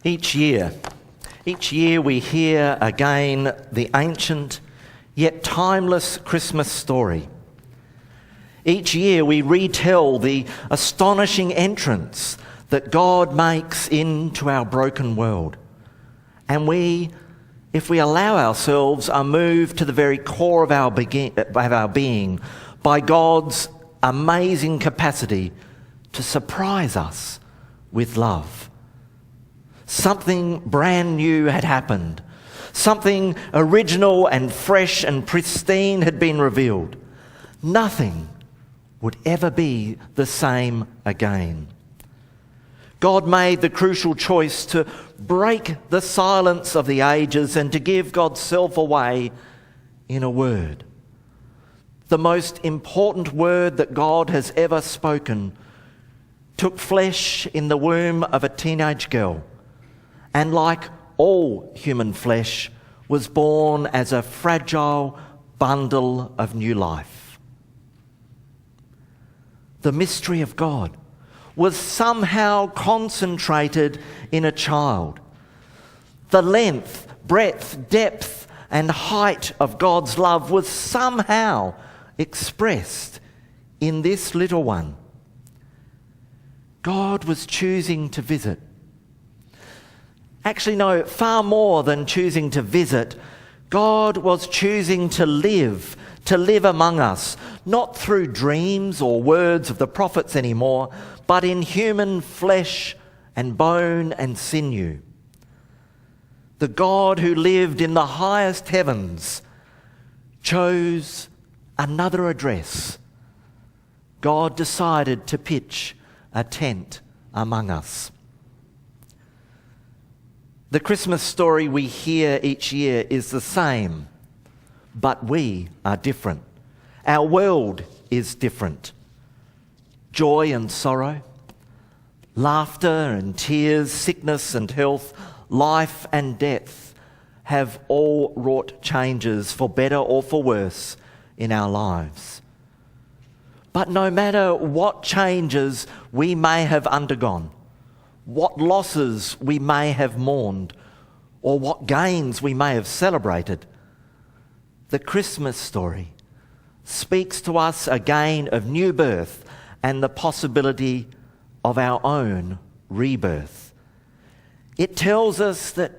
Each year we hear again the ancient yet timeless Christmas story. Each year we retell the astonishing entrance that God makes into our broken world. And we, if we allow ourselves, are moved to the very core of our being by God's amazing capacity to surprise us with love. Something brand new had happened. Something original and fresh and pristine had been revealed. Nothing would ever be the same again. God made the crucial choice to break the silence of the ages and to give God's self away in a word. The most important word that God has ever spoken took flesh in the womb of a teenage girl, and like all human flesh, was born as a fragile bundle of new life. The mystery of God was somehow concentrated in a child. The length, breadth, depth, and height of God's love was somehow expressed in this little one. God was choosing to visit. Actually, no, far more than choosing to visit, God was choosing to live among us, not through dreams or words of the prophets anymore, but in human flesh and bone and sinew. The God who lived in the highest heavens chose another address. God decided to pitch a tent among us. The Christmas story we hear each year is the same, but we are different. Our world is different. Joy and sorrow, laughter and tears, sickness and health, life and death have all wrought changes for better or for worse in our lives. But no matter what changes we may have undergone, what losses we may have mourned, or what gains we may have celebrated, the Christmas story speaks to us again of new birth and the possibility of our own rebirth. It tells us that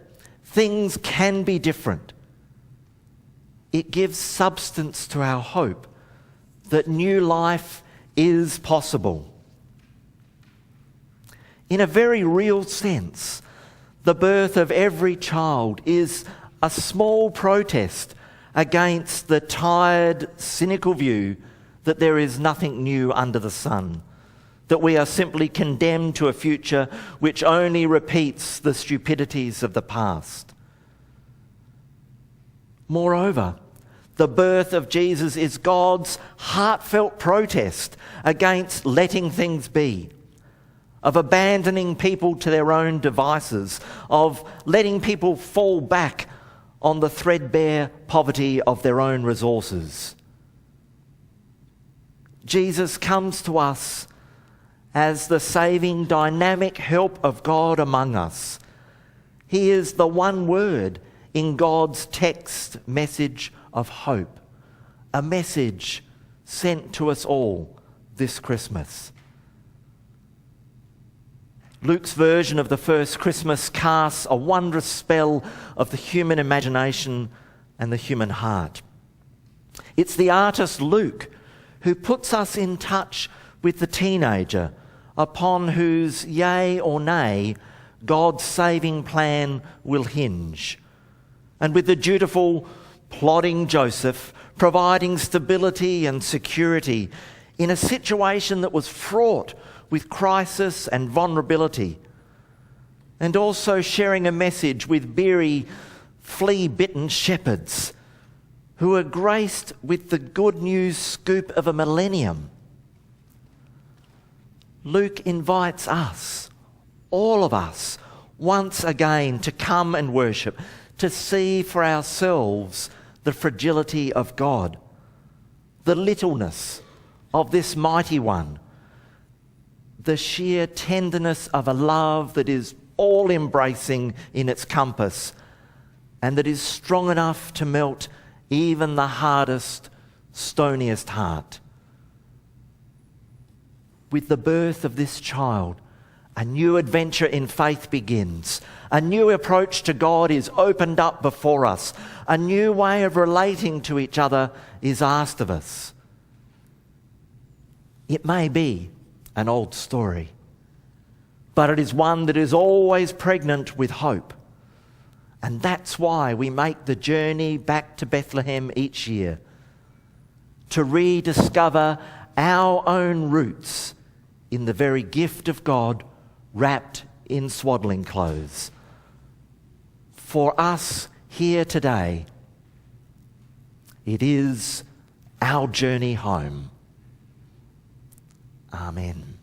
things can be different. It gives substance to our hope that new life is possible. In a very real sense, the birth of every child is a small protest against the tired, cynical view that there is nothing new under the sun, that we are simply condemned to a future which only repeats the stupidities of the past. Moreover, the birth of Jesus is God's heartfelt protest against letting things be, of abandoning people to their own devices, of letting people fall back on the threadbare poverty of their own resources. Jesus comes to us as the saving, dynamic help of God among us. He is the one word in God's text message of hope, a message sent to us all this Christmas. Luke's version of the first Christmas casts a wondrous spell of the human imagination and the human heart. It's the artist Luke who puts us in touch with the teenager upon whose yea or nay God's saving plan will hinge, and with the dutiful, plodding Joseph providing stability and security in a situation that was fraught with crisis and vulnerability, and also sharing a message with beery, flea-bitten shepherds who are graced with the good news scoop of a millennium. Luke invites us, all of us, once again to come and worship, to see for ourselves the fragility of God, the littleness of this mighty one, the sheer tenderness of a love that is all-embracing in its compass, and that is strong enough to melt even the hardest, stoniest heart. With the birth of this child, a new adventure in faith begins. A new approach to God is opened up before us. A new way of relating to each other is asked of us. It may be an old story, but it is one that is always pregnant with hope. And that's why we make the journey back to Bethlehem each year, to rediscover our own roots in the very gift of God wrapped in swaddling clothes. For us here today, it is our journey home. Amen.